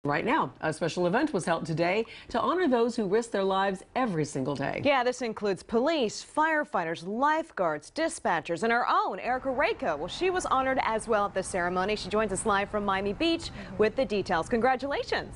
Right now, a special event was held today to honor those who risk their lives every single day. Yeah, this includes police, firefighters, lifeguards, dispatchers, and our own Erica Rako. Well, she was honored as well at the ceremony. She joins us live from Miami Beach with the details. Congratulations.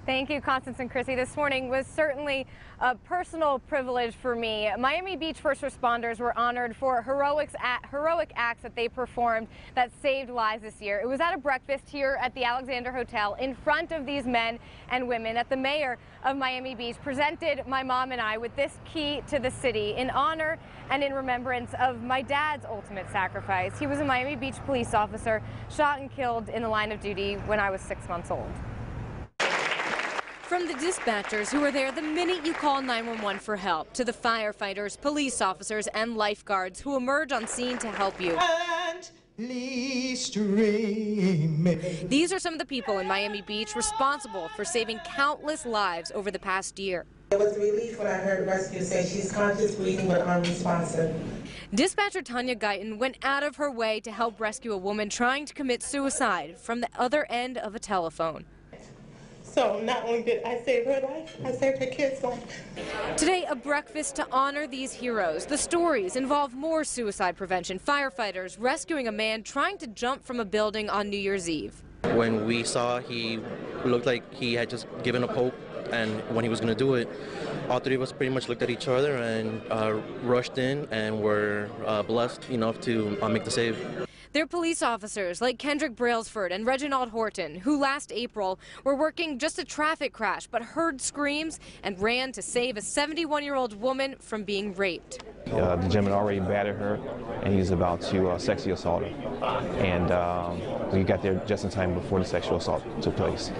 Thank you, Constance and Chrissy. This morning was certainly a personal privilege for me. Miami Beach first responders were honored for heroic acts that they performed that saved lives this year. It was at a breakfast here at the Alexander Hotel in front of these men and women that the mayor of Miami Beach presented my mom and I with this key to the city in honor and in remembrance of my dad's ultimate sacrifice. He was a Miami Beach police officer shot and killed in the line of duty when I was 6 months old. From the dispatchers who are there the minute you call 911 for help, to the firefighters, police officers, and lifeguards who emerge on scene to help you. These are some of the people in Miami Beach responsible for saving countless lives over the past year. It was a relief when I heard rescue say she's conscious, breathing, but unresponsive. Dispatcher Tanya Guyton went out of her way to help rescue a woman trying to commit suicide from the other end of a telephone. So not only did I save her life, I saved her kid's life. Today, a breakfast to honor these heroes. The stories involve more suicide prevention, firefighters rescuing a man trying to jump from a building on New Year's Eve. When we saw, he looked like he had just given up hope, and when he was going to do it, all three of us pretty much looked at each other and rushed in and were blessed enough to make the save. They're police officers like Kendrick Brailsford and Reginald Horton, who last April were working just a traffic crash but heard screams and ran to save a 71-year-old woman from being raped. The gentleman already battered her, and he was about to sexually assault her. And we got there just in time before the sexual assault took place.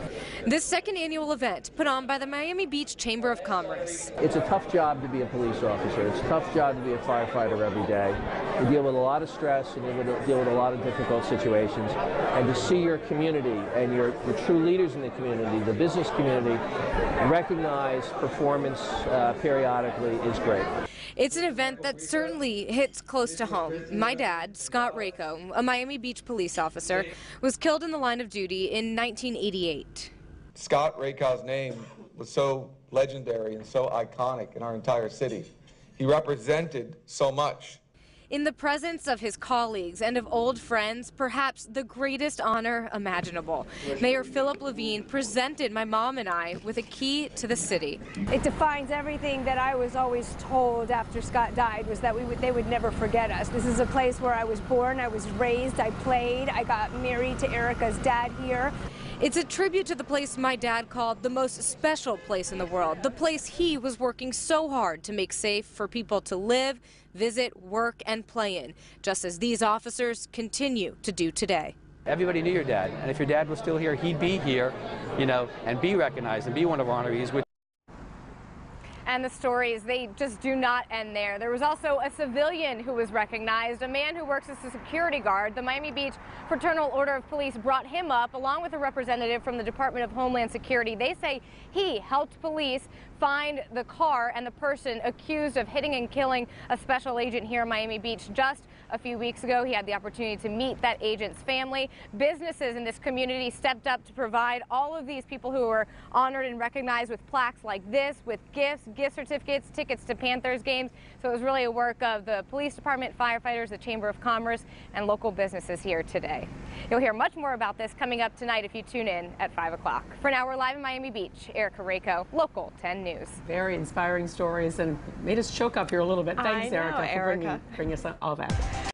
This second annual event put on by the Miami Beach Chamber of Commerce. It's a tough job to be a police officer. It's a tough job to be a firefighter every day. You deal with a lot of stress and you deal with a lot of difficult situations. And to see your community and your true leaders in the community, the business community, recognize performance periodically is great. It's an event that certainly hits close to home. My dad, Scott Rako, a Miami Beach police officer, was killed in the line of duty in 1988. Scott Rako's name was so legendary and so iconic in our entire city. He represented so much. In the presence of his colleagues and of old friends, perhaps the greatest honor imaginable, Mayor Philip Levine presented my mom and I with a key to the city. It defines everything that I was always told after Scott died, was that they would never forget us. This is a place where I was born, I was raised, I played, I got married to Erica's dad here. It's a tribute to the place my dad called the most special place in the world, the place he was working so hard to make safe for people to live, visit, work, and play in, just as these officers continue to do today. Everybody knew your dad, and if your dad was still here, he'd be here, you know, and be recognized and be one of our honorees. And the stories, they just do not end there. There was also a civilian who was recognized, a man who works as a security guard. The Miami Beach Fraternal Order of Police brought him up along with a representative from the Department of Homeland Security. They say he helped police find the car and the person accused of hitting and killing a special agent here in Miami Beach just a few weeks ago. He had the opportunity to meet that agent's family. Businesses in this community stepped up to provide all of these people who were honored and recognized with plaques like this, with gifts, gift certificates, tickets to Panthers games. So it was really a work of the police department, firefighters, the Chamber of Commerce, and local businesses here today. You'll hear much more about this coming up tonight if you tune in at 5 o'clock. For now, we're live in Miami Beach. Erica Rako, Local 10 News. Very inspiring stories and made us choke up here a little bit. Thanks, Erica, for bringing us all that.